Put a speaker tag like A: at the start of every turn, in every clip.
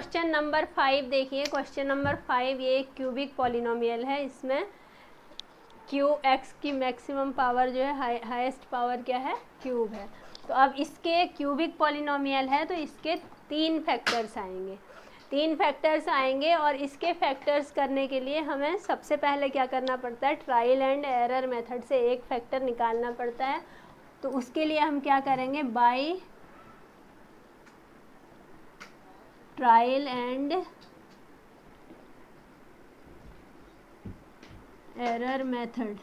A: Question number 5 देखिए। Question number 5 ये एक क्यूबिक पॉलिनोमियल है। इसमें क्यू एक्स की मैक्सिमम पावर जो है हाईएस्ट पावर क्या है, क्यूब है। तो अब इसके क्यूबिक पॉलिनोमियल है तो इसके 3 फैक्टर्स आएंगे। 3 फैक्टर्स आएंगे और इसके फैक्टर्स करने के लिए हमें सबसे पहले क्या करना पड़ता है, ट्रायल एंड एरर मेथड से एक फैक्टर निकालना पड़ता है। तो उसके लिए हम क्या करेंगे, by trial and error method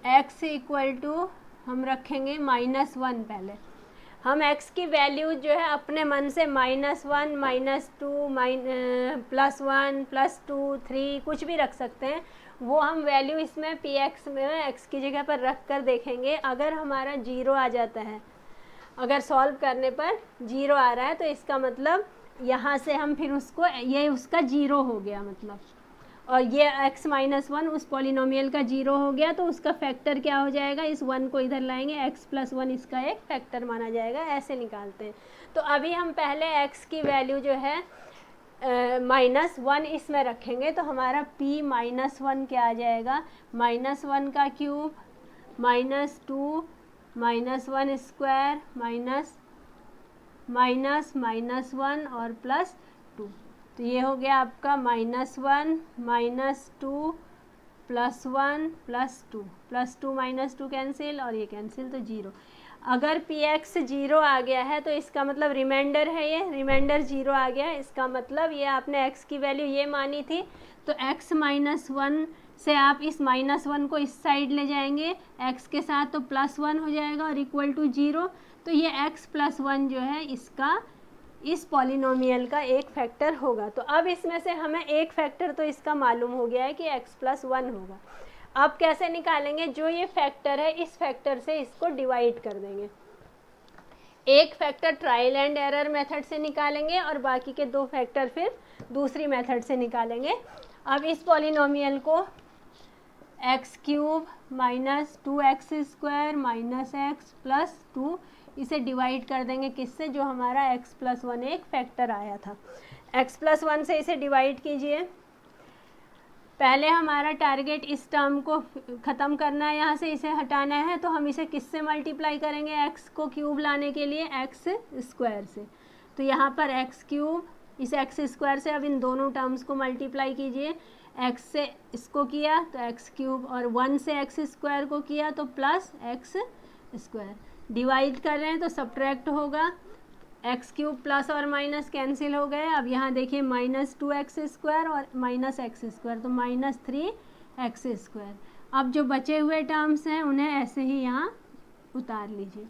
A: x equal to हम रखेंगे -1। पहले हम x की वैल्यू जो है अपने मन से -1, -2, +1, +2, 3 कुछ भी रख सकते हैं। वो हम वैल्यू इसमें px में x की जगह पर रख कर देखेंगे। अगर हमारा 0 आ जाता है, अगर सॉल्व करने पर 0 आ रहा है तो इसका मतलब यहाँ से हम फिर उसको, ये उसका 0 हो गया मतलब, और ये x -1 उस पॉलिनोमियल का 0 हो गया। तो उसका फैक्टर क्या हो जाएगा, इस 1 को इधर लाएंगे, x + 1 इसका एक फैक्टर माना जाएगा। ऐसे निकालते हैं। तो अभी हम पहले x की वैल्यू जो है -1 इसमें रखेंगे। तो हमारा p -1 क्या आ जाएगा, -1 का क्यूब -2 -1 स्क्वायर -1 और +2। तो ये हो गया आपका -1 -2 +1 +2 -2 कैंसिल और ये कैंसिल, तो 0। अगर px 0 आ गया है तो इसका मतलब रिमाइंडर है, ये रिमाइंडर 0 आ गया है। इसका मतलब ये आपने x की वैल्यू ये मानी थी, तो x -1 से आप इस -1 को इस साइड ले जाएंगे x के साथ, तो +1 हो जाएगा और इक्वल टू 0। तो ये x + 1 जो है इसका इस पॉलिनोमियल का एक फैक्टर होगा। तो अब इसमें से हमें एक फैक्टर तो इसका मालूम हो गया है कि x + 1 होगा। अब कैसे निकालेंगे, जो ये फैक्टर है इस फैक्टर से इसको डिवाइड कर देंगे। एक factor trial and error method से निकालेंगे और बाकी के 2 फैक्टर फिर दूसरी मेथड से निकालेंगे। अब इस पॉलिनोमियल को x³ -2x² -x + 2 इसे डिवाइड कर देंगे किससे, जो हमारा x + 1 एक फैक्टर आया था। x + 1 से इसे डिवाइड कीजिए। पहले हमारा टारगेट इस टर्म को ख़त्म करना है, यहाँ से इसे हटाना है। तो हम इसे किससे मल्टीप्लाई करेंगे, x को क्यूब लाने के लिए x² से। तो यहाँ पर x³ इस x² से अब इन दोनों टर्म्स को मल्टीप्लाई कीजिए। x से इसको किया तो x³ और 1 से x² को किया तो +x²। डिवाइड कर रहे हैं तो सब्ट्रैक्ट होगा, x³ प्लस और माइनस कैंसिल हो गए। अब यहाँ देखिए -2x² और -x², तो -3x²। अब जो बचे हुए टर्म्स हैं उन्हें ऐसे ही यहाँ उतार लीजिए।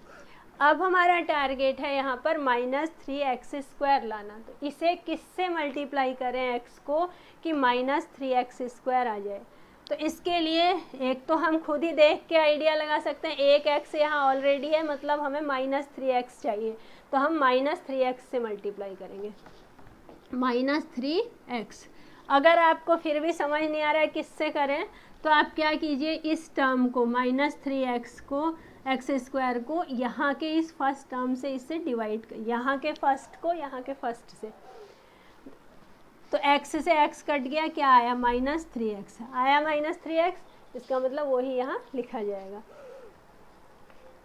A: अब हमारा टारगेट है यहाँ पर -3x² लाना। तो इसे किससे मल्टीप्लाई करें x को कि -3x² आ जाए। तो इसके लिए एक तो हम खुद ही देख के आइडिया लगा सकते हैं, एक x यहाँ ऑलरेडी है मतलब हमें -3x चाहिए। तो हम -3x से मल्टीप्लाई करेंगे, -3x। अगर आपको फिर भी समझ नहीं आ रहा है किससे करें तो आप क्या कीजिए, इस टर्म को -3x को x² को यहाँ के इस फर्स्ट टर्म से इससे डिवाइड कर, यहाँ के फर्स्ट को यहाँ के फर्स्ट से। तो x से x कट गया, क्या आया, -3x आया, -3x। इसका मतलब वही यहाँ लिखा जाएगा।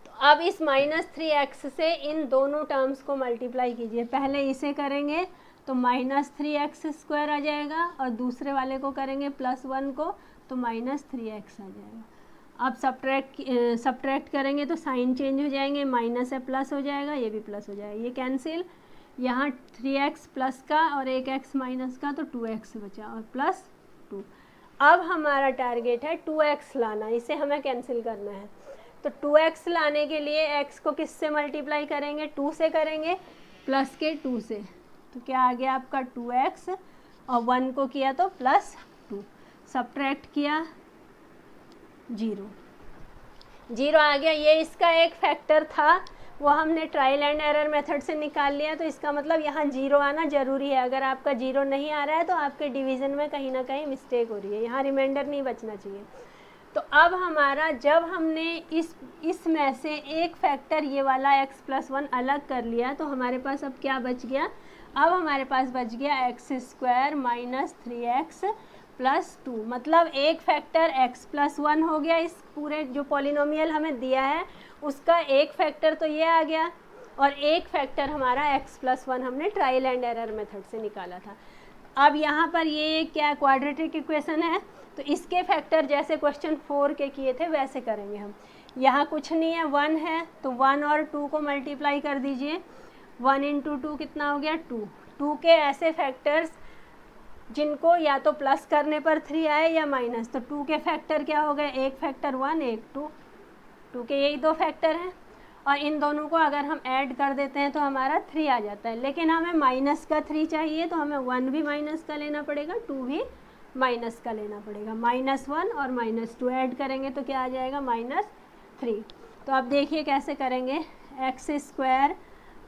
A: तो अब इस -3x से इन दोनों टर्म्स को मल्टीप्लाई कीजिए। पहले इसे करेंगे तो -3x² आ जाएगा और दूसरे वाले को करेंगे +1 को तो -3x आ जाएगा। अब सब्ट्रैक्ट करेंगे तो साइन चेंज हो जाएंगे, माइनस है प्लस हो जाएगा, ये भी प्लस हो जाएगा, ये कैंसिल। यहाँ 3x प्लस का और एक x माइनस का तो 2x बचा और +2। अब हमारा टारगेट है 2x लाना, इसे हमें कैंसिल करना है। तो 2x लाने के लिए x को किससे मल्टीप्लाई करेंगे, 2 से करेंगे, प्लस के 2 से। तो क्या आ गया आपका 2x और 1 को किया तो +2, सब्ट्रैक्ट किया 0 आ गया। ये इसका एक फैक्टर था, वो हमने ट्रायल एंड एरर मेथड से निकाल लिया। तो इसका मतलब यहाँ 0 आना ज़रूरी है। अगर आपका 0 नहीं आ रहा है तो आपके डिवीज़न में कहीं ना कहीं मिस्टेक हो रही है, यहाँ रिमाइंडर नहीं बचना चाहिए। तो अब हमारा जब हमने इस में से एक फैक्टर ये वाला x+1 अलग कर लिया तो हमारे पास अब क्या बच गया, अब हमारे पास बच गया x² माइनस 3x प्लस 2, मतलब एक फैक्टर x+1 हो गया। इस पूरे जो पॉलिनोमियल हमें दिया है उसका एक फैक्टर तो ये आ गया और एक फैक्टर हमारा x+1 हमने ट्रायल एंड एरर मेथड से निकाला था। अब यहाँ पर ये क्या क्वाड्रेटिक इक्वेशन है तो इसके फैक्टर जैसे क्वेश्चन 4 के किए थे वैसे करेंगे हम। यहाँ कुछ नहीं है, 1 है तो 1 और 2 को मल्टीप्लाई कर दीजिए, 1 × 2 कितना हो गया 2। 2 के ऐसे फैक्टर्स जिनको या तो प्लस करने पर 3 आए या माइनस, तो 2 के फैक्टर क्या हो गए, एक फैक्टर 1 एक 2, 2 के यही दो फैक्टर हैं और इन दोनों को अगर हम ऐड कर देते हैं तो हमारा 3 आ जाता है। लेकिन हमें माइनस का 3 चाहिए तो हमें 1 भी माइनस का लेना पड़ेगा, 2 भी माइनस का लेना पड़ेगा। -1 और -2 ऐड करेंगे तो क्या आ जाएगा -3। तो अब देखिए कैसे करेंगे, x²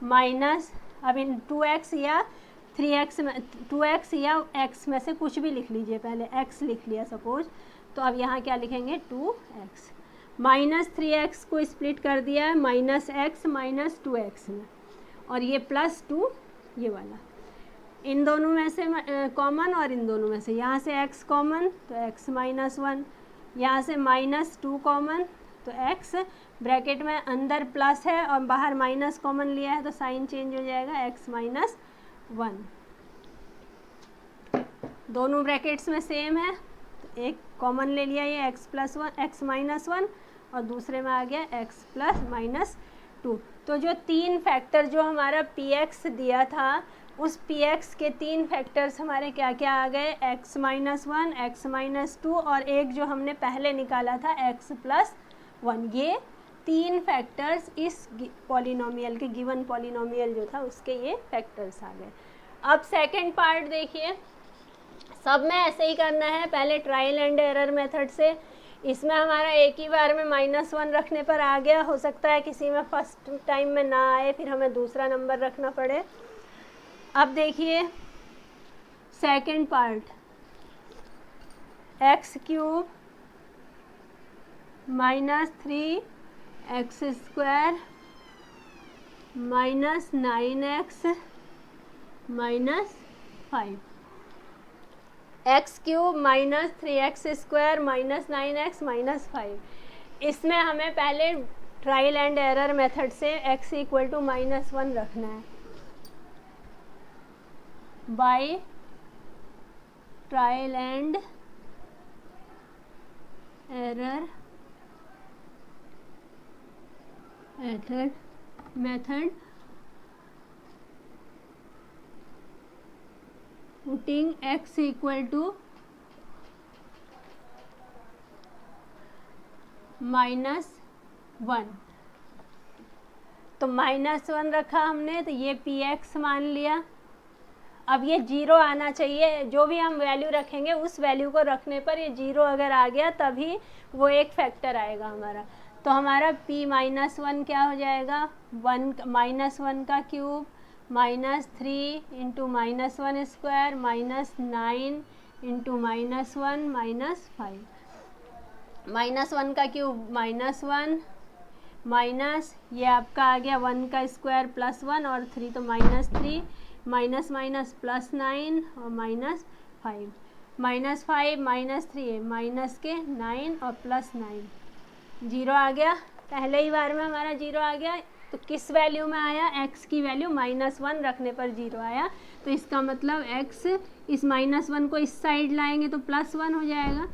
A: माइनस, अब इन 2x या 3x में 2x या x में से कुछ भी लिख लीजिए, पहले x लिख लिया सपोज, तो अब यहाँ क्या लिखेंगे 2x, -3x को स्प्लिट कर दिया है -x -2x में और ये +2 ये वाला, इन दोनों में से कॉमन और इन दोनों में से, यहाँ से x कॉमन तो x -1, यहाँ से -2 कॉमन तो x, ब्रैकेट में अंदर प्लस है और बाहर माइनस कॉमन लिया है तो साइन चेंज हो जाएगा x -1। दोनों ब्रैकेट्स में सेम है तो एक कॉमन ले लिया ये x -1 और दूसरे में आ गया x +-2। तो जो 3 फैक्टर जो हमारा px दिया था उस px के 3 फैक्टर्स हमारे क्या क्या आ गए, x -1 x -2 और एक जो हमने पहले निकाला था x+1। ये 3 फैक्टर्स इस पॉलिनोमियल के, गिवन पॉलिनोमियल जो था उसके ये फैक्टर्स आ गए। अब सेकंड पार्ट देखिए, सब में ऐसे ही करना है, पहले ट्रायल एंड एरर मेथड से। इसमें हमारा एक ही बार में -1 रखने पर आ गया, हो सकता है किसी में फर्स्ट टाइम में ना आए फिर हमें दूसरा नंबर रखना पड़े। अब देखिए second part, x³ -3x² -9x -5, x³ -3x² -9x -5। इसमें हमें पहले ट्रायल एंड एरर मेथड से x = -1 रखना है, bye trial and error method putting x = -1। तो -1 रखा हमने तो ये px मान लिया। अब ये 0 आना चाहिए, जो भी हम वैल्यू रखेंगे उस वैल्यू को रखने पर ये 0 अगर आ गया तभी वो एक फैक्टर आएगा हमारा। तो हमारा p -1 क्या हो जाएगा, 1 -1 का क्यूब -3 × -1² -9 × -1 -5, -1 का क्यूब -1 माइनस ये आपका आ गया 1 का स्क्वायर +1 और 3 तो -3, माइनस माइनस +9 और -5, -5 -3 माइनस के 9 और +9, 0 आ गया। पहले ही बार में हमारा 0 आ गया। तो किस वैल्यू में आया, x की वैल्यू -1 रखने पर 0 आया। तो इसका मतलब x, इस -1 को इस साइड लाएंगे तो +1 हो जाएगा।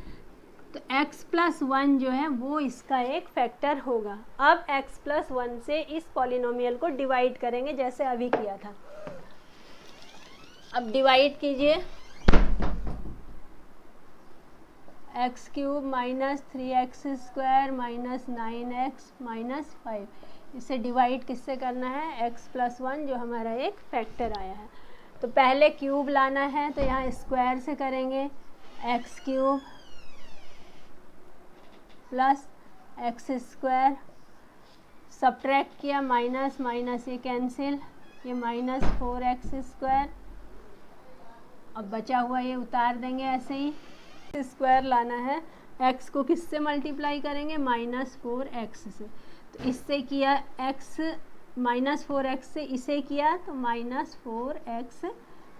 A: तो x+1 जो है वो इसका एक फैक्टर होगा। अब x+1 से इस पॉलिनोमियल को डिवाइड करेंगे जैसे अभी किया था। अब डिवाइड कीजिए, x³ -3x² -9x -5, इसे डिवाइड किससे करना है, x+1 जो हमारा एक फैक्टर आया है। तो पहले क्यूब लाना है तो यहाँ स्क्वायर से करेंगे, x³ प्लस x², सब्ट्रैक्ट किया, माइनस माइनस ये कैंसिल, ये -4x²। अब बचा हुआ ये उतार देंगे ऐसे ही। स्क्वायर लाना है x को किससे मल्टीप्लाई करेंगे, -4x से। तो इससे किया x -4x से इसे किया तो -4x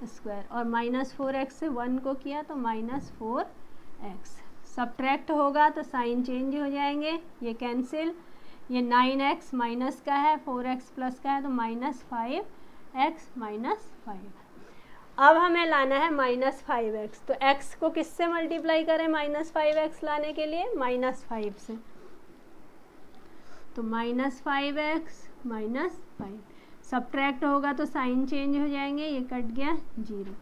A: स्क्वायर, और -4x से 1 को किया तो -4x। सब्ट्रैक्ट होगा तो साइन चेंज हो जाएंगे, ये कैंसिल, ये 9x माइनस का है, 4x प्लस का है तो -5x -5। अब हमें लाना है -5x, तो x को किससे मल्टीप्लाई करें -5x लाने के लिए, -5 से। तो -5x -5, सब्ट्रैक्ट होगा तो साइन चेंज हो जाएंगे, ये कट गया 0।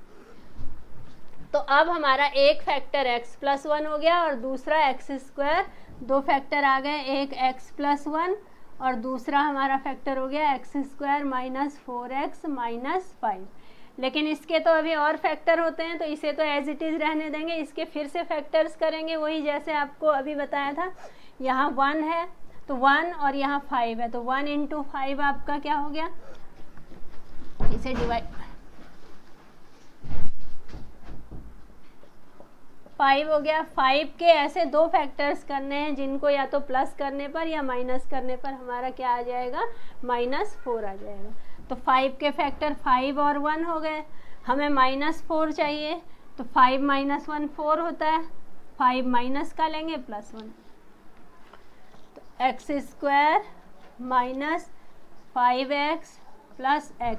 A: तो अब हमारा एक फैक्टर x प्लस 1 हो गया और दूसरा x स्क्वायर, दो फैक्टर आ गए, एक x प्लस 1 और दूसरा हमारा फैक्टर हो गया x स्क्वायर -4x -5। लेकिन इसके तो अभी और फैक्टर होते हैं, तो इसे तो एज इट इज़ रहने देंगे, इसके फिर से फैक्टर्स करेंगे, वही जैसे आपको अभी बताया था। यहाँ 1 है तो 1 और यहाँ 5 है, तो 1 × 5 आपका क्या हो गया, इसे डिवाइड 5 हो गया। 5 के ऐसे दो फैक्टर्स करने हैं जिनको या तो प्लस करने पर या माइनस करने पर हमारा क्या आ जाएगा, -4 आ जाएगा। तो 5 के फैक्टर 5 और 1 हो गए, हमें -4 चाहिए, तो 5 - 1 4 होता है, 5 माइनस का लेंगे +1, तो x स्क्वायर -5x + x।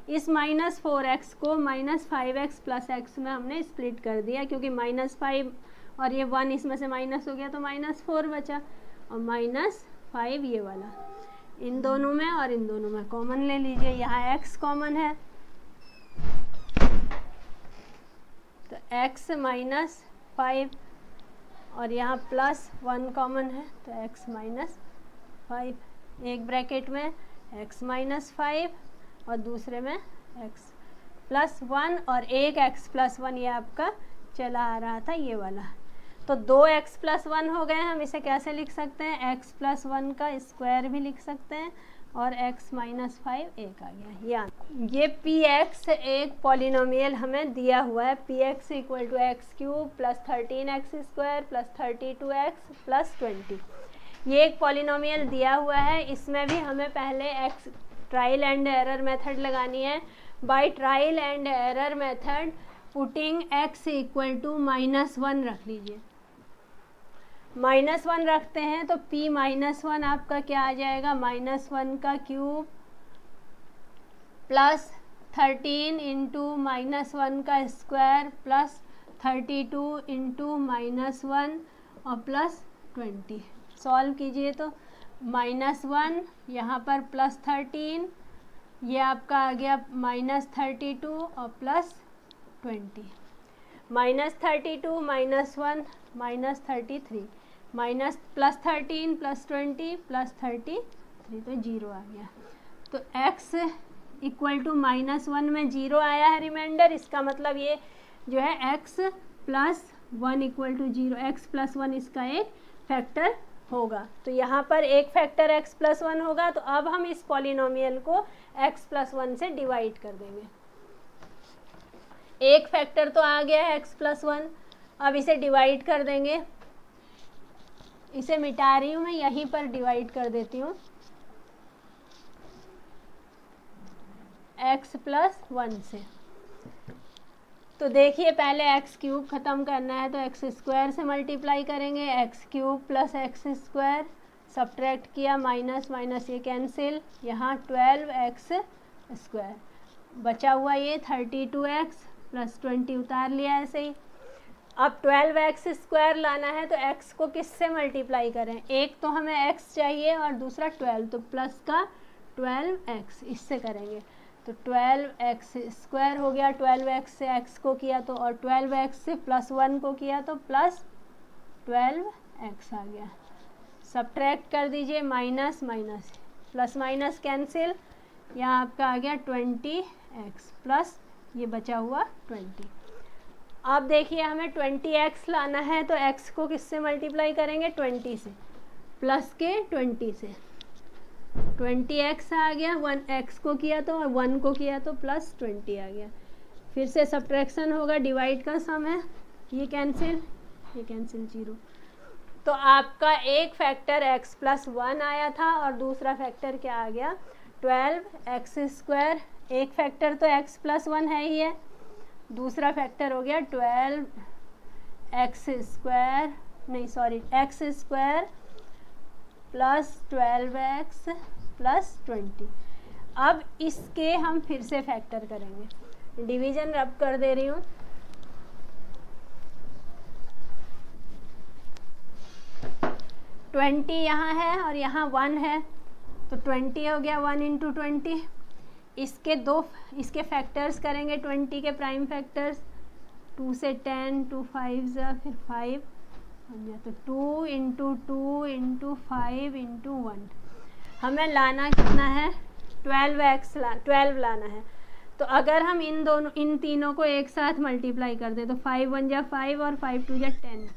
A: इस -4x को -5x + x में हमने स्प्लिट कर दिया, क्योंकि -5 और ये 1 इसमें से माइनस हो गया तो -4 बचा, और -5 ये वाला, इन दोनों में और इन दोनों में कॉमन ले लीजिए, यहाँ x कॉमन है तो x -5 और यहाँ +1 कॉमन है तो x -5, एक ब्रैकेट में x -5 और दूसरे में x +1 और एक x +1, ये आपका चला आ रहा था ये वाला। तो 2x +1 हो गए, हम इसे कैसे लिख सकते हैं, x +1 का स्क्वायर भी लिख सकते हैं, और x -5 एक आ गया। ये px एक पॉलिनोमियल हमें दिया हुआ है, px = x³ + 13x² + 32x + 20। ये एक पॉलिनोमियल दिया हुआ है, इसमें भी हमें पहले x trial and error method लगानी है। Bye trial and error method putting x = -1 रख लीजिए, -1 रखते हैं तो p -1 आपका क्या आ जाएगा, -1 का क्यूब + 13 × -1 का स्क्वायर + 32 × -1 और +20। सॉल्व कीजिए तो -1 यहाँ पर +13, ये आपका आ गया -32 और +20, -32 -1 -33, +13 +20 +33, तो 0 आ गया। तो x = -1 में 0 आया है रिमाइंडर, इसका मतलब ये जो है x + 1 = 0, x + 1 इसका एक फैक्टर होगा। तो यहाँ पर एक फैक्टर x + 1 होगा, तो अब हम इस पॉलिनोमियल को x + 1 से डिवाइड कर देंगे। एक फैक्टर तो आ गया है x + 1, अब इसे डिवाइड कर देंगे, इसे मिटा रही हूँ मैं, यहीं पर डिवाइड कर देती हूँ x + 1 से। तो देखिए पहले x³ ख़त्म करना है तो x² से मल्टीप्लाई करेंगे, x³ + x², सब्ट्रैक्ट किया, माइनस ये कैंसिल, यहाँ 12x², बचा हुआ ये 32x + 20 उतार लिया ऐसे ही। अब 12x² लाना है तो x को किससे मल्टीप्लाई करें, एक तो हमें x चाहिए और दूसरा 12, तो प्लस का 12x इससे करेंगे, तो 12x² हो गया, 12x से x को किया तो, और 12x से +1 को किया तो +12x आ गया। सब्ट्रैक्ट कर दीजिए, माइनस प्लस माइनस कैंसिल, यहाँ आपका आ गया 20x प्लस ये बचा हुआ 20। अब देखिए हमें 20x लाना है तो x को किससे मल्टीप्लाई करेंगे, 20 से, प्लस के 20 से, 20x आ गया, 1x को किया तो और 1 को किया तो +20 आ गया। फिर से सब्ट्रैक्शन होगा, डिवाइड का सम है, ये कैंसिल 0, तो आपका एक फैक्टर x प्लस 1 आया था और दूसरा फैक्टर क्या आ गया 12x²। एक फैक्टर तो x प्लस 1 है ही है, दूसरा फैक्टर हो गया 12x² प्लस 12x प्लस 20। अब इसके हम फिर से फैक्टर करेंगे, डिवीजन रब कर दे रही हूँ। ट्वेंटी यहाँ है और यहाँ 1 है, तो 20 हो गया 1 इंटू 20। इसके फैक्टर्स करेंगे 20 के प्राइम फैक्टर्स, 2 से 10, 2 5 जा फिर 5 हो गया, तो 2 इंटू 2 इंटू 5 इंटू 1। हमें लाना कितना है 12 लाना है। तो अगर हम इन तीनों को एक साथ मल्टीप्लाई कर दें तो 5 1 जा 5 और 5 2 जा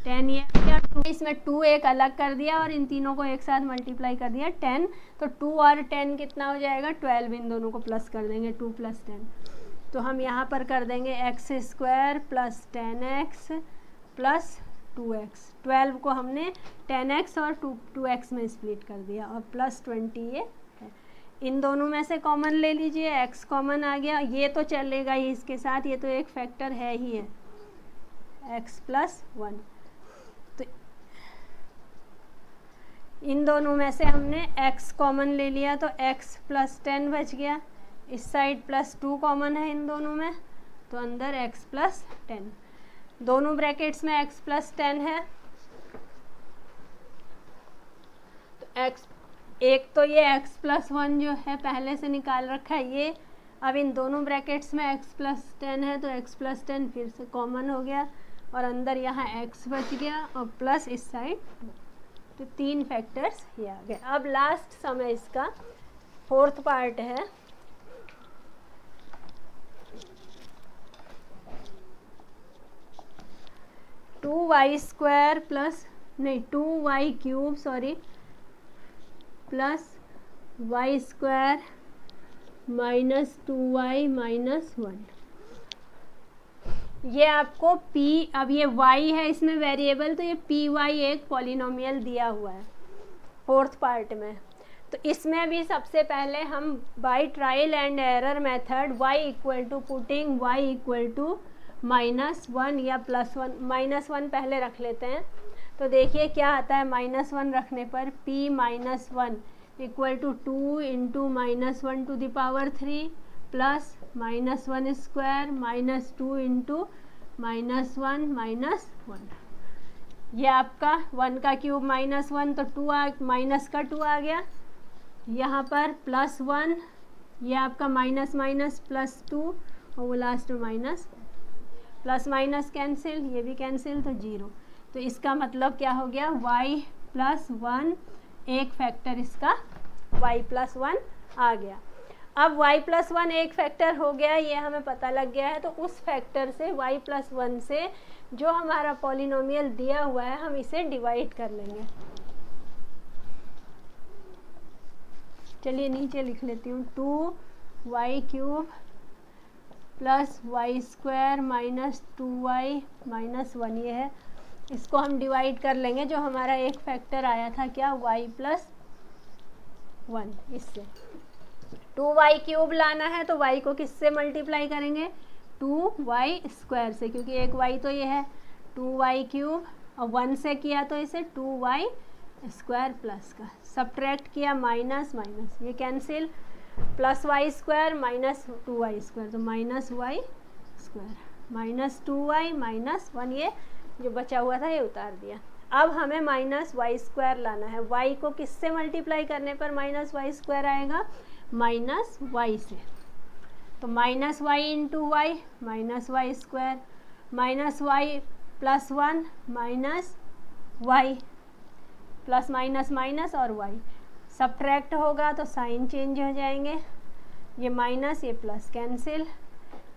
A: 10 ये क्या 2, इसमें 2 एक अलग कर दिया और इन तीनों को एक साथ मल्टीप्लाई कर दिया 10। तो 2 और 10 कितना हो जाएगा 12, इन दोनों को प्लस कर देंगे 2 प्लस 10। तो हम यहाँ पर कर देंगे x² plus 10x plus 2x। 12 को हमने 10x और 2x में स्प्लिट कर दिया और प्लस 20 ये है। इन दोनों में से कॉमन ले लीजिए, x कॉमन आ गया, ये तो चलेगा ही इसके साथ, ये तो एक फैक्टर है ही है x प्लस 1। तो इन दोनों में से हमने x कॉमन ले लिया तो x प्लस 10 बच गया। इस साइड प्लस 2 कॉमन है इन दोनों में, तो अंदर x प्लस 10। दोनों ब्रैकेट्स में x प्लस 10 है, तो x एक तो ये x प्लस 1 जो है पहले से निकाल रखा है ये, अब इन दोनों ब्रैकेट्स में x प्लस 10 है तो x प्लस 10 फिर से कॉमन हो गया और अंदर यहाँ x बच गया और प्लस इस साइड, तो 3 फैक्टर्स ये आ गए। अब लास्ट सम है इसका, 4th पार्ट है। Two y cube plus y² minus 2y minus 1। ये आपको p, अब ये y है इसमें वेरिएबल, तो ये py एक पॉलिनोमियल दिया हुआ है 4th पार्ट में। तो इसमें भी सबसे पहले हम by trial and error method y equal to putting y equal to -1 या +1, -1 पहले रख लेते हैं। तो देखिए क्या आता है, -1 रखने पर p minus 1 equal to 2 into -1 to the power 3 plus -1² minus 2 into -1 minus 1। ये आपका 1 का क्यूब -1 तो 2 माइनस का 2 आ गया। यहाँ पर +1, ये आपका माइनस माइनस +2 और वो लास्ट में माइनस, प्लस माइनस कैंसिल, ये भी कैंसिल, तो 0। तो इसका मतलब क्या हो गया y प्लस 1, एक फैक्टर इसका y प्लस 1 आ गया। अब y प्लस 1 एक फैक्टर हो गया, ये हमें पता लग गया है। तो उस फैक्टर से y प्लस 1 से जो हमारा पॉलिनोमियल दिया हुआ है हम इसे डिवाइड कर लेंगे। चलिए नीचे लिख लेती हूँ, 2y³ plus y² minus 2y minus 1 ये है। इसको हम डिवाइड कर लेंगे, जो हमारा एक फैक्टर आया था क्या y प्लस 1, इससे 2y³ लाना है तो y को किससे मल्टीप्लाई करेंगे 2y² से, क्योंकि एक y तो ये है 2y³ और 1 से किया तो इसे 2y² प्लस का सब्ट्रैक्ट किया, माइनस माइनस ये cancel, plus y² minus 2y², तो -y² माइनस 2y माइनस 1, ये जो बचा हुआ था ये उतार दिया। अब हमें -y² लाना है, y को किससे मल्टीप्लाई करने पर -y² आएगा, -y से। तो -y into y -y² minus y plus 1 minus y plus minus minus और y सब्ट्रैक्ट होगा तो साइन चेंज हो जाएंगे, ये माइनस ये प्लस कैंसिल,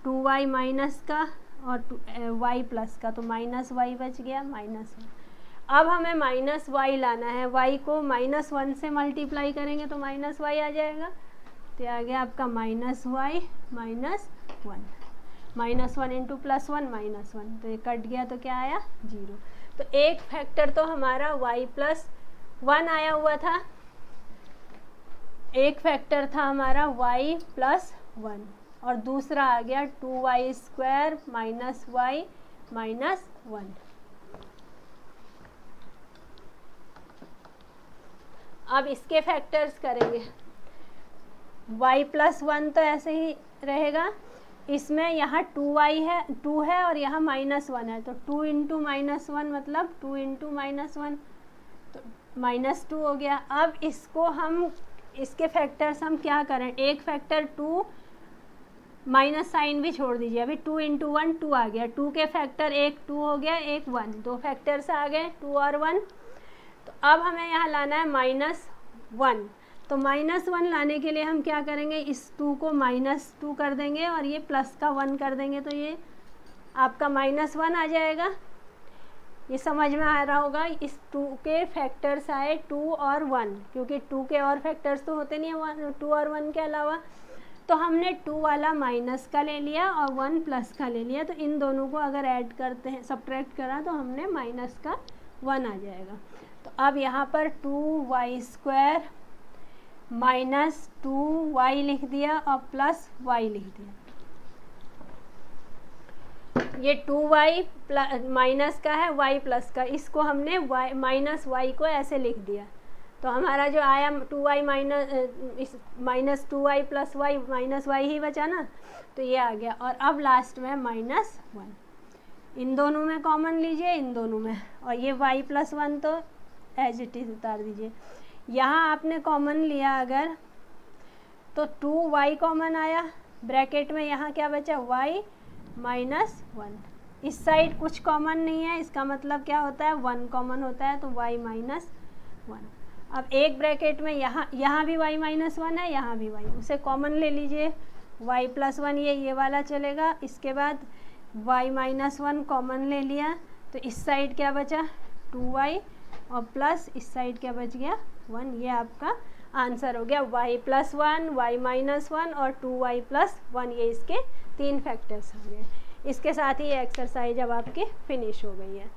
A: 2y माइनस का और y प्लस का, तो -y बच गया -1। अब हमें -y लाना है, y को -1 से मल्टीप्लाई करेंगे तो -y आ जाएगा, तो आ गया आपका -y माइनस 1, -1 इंटू +1 -1, तो ये कट गया तो क्या आया 0। तो एक फैक्टर तो हमारा y+1 आया हुआ था, एक फैक्टर था हमारा y+1 और दूसरा आ गया 2y² - y - 1। अब इसके फैक्टर्स करेंगे। y+1 तो ऐसे ही रहेगा, इसमें यहाँ 2y है, 2 है और यहाँ -1 है, तो 2 × -1 मतलब 2 × -1 तो -2 हो गया। अब इसको हम, इसके फैक्टर्स हम क्या करें, एक फैक्टर 2 माइनस साइन भी छोड़ दीजिए, अभी 2 × 1 2 आ गया, 2 के फैक्टर एक 2 हो गया, एक 1, दो फैक्टर्स आ गए 2 और 1। तो अब हमें यहाँ लाना है -1, तो -1 लाने के लिए हम क्या करेंगे, इस 2 को -2 कर देंगे और ये प्लस का 1 कर देंगे, तो ये आपका -1 आ जाएगा। ये समझ में आ रहा होगा। इस 2 के फैक्टर्स आए 2 और 1, क्योंकि 2 के और फैक्टर्स तो होते नहीं है 2 और 1 के अलावा, तो हमने 2 वाला माइनस का ले लिया और 1 प्लस का ले लिया, तो इन दोनों को अगर ऐड करते हैं, सब्ट्रैक्ट करा, तो हमने माइनस का 1 आ जाएगा। तो अब यहाँ पर 2y² - 2y लिख दिया और प्लस y लिख दिया। ये 2y माइनस का है, y प्लस का, इसको हमने y को ऐसे लिख दिया, तो हमारा जो आया 2y -2y + y - y ही बचा ना, तो ये आ गया। और अब लास्ट में -1, इन दोनों में कॉमन लीजिए, इन दोनों में, और ये y+1 तो एज इट इज़ उतार दीजिए। यहाँ आपने कॉमन लिया अगर, तो 2y कॉमन आया, ब्रैकेट में यहाँ क्या बचा, y - 1। इस साइड कुछ कॉमन नहीं है, इसका मतलब क्या होता है, 1 कॉमन होता है, तो y - 1। अब एक ब्रैकेट में यहाँ भी y - 1 है, यहाँ भी y, उसे कॉमन ले लीजिए, y+1 ये वाला चलेगा। इसके बाद y - 1 कॉमन ले लिया, तो इस साइड क्या बचा 2y और प्लस इस साइड क्या बच गया 1। ये आपका आंसर हो गया, y+1, y - 1 और 2y+1, ये इसके 3 फैक्टर्स हो गए। इसके साथ ही ये एक्सरसाइज अब आपकी फिनिश हो गई है।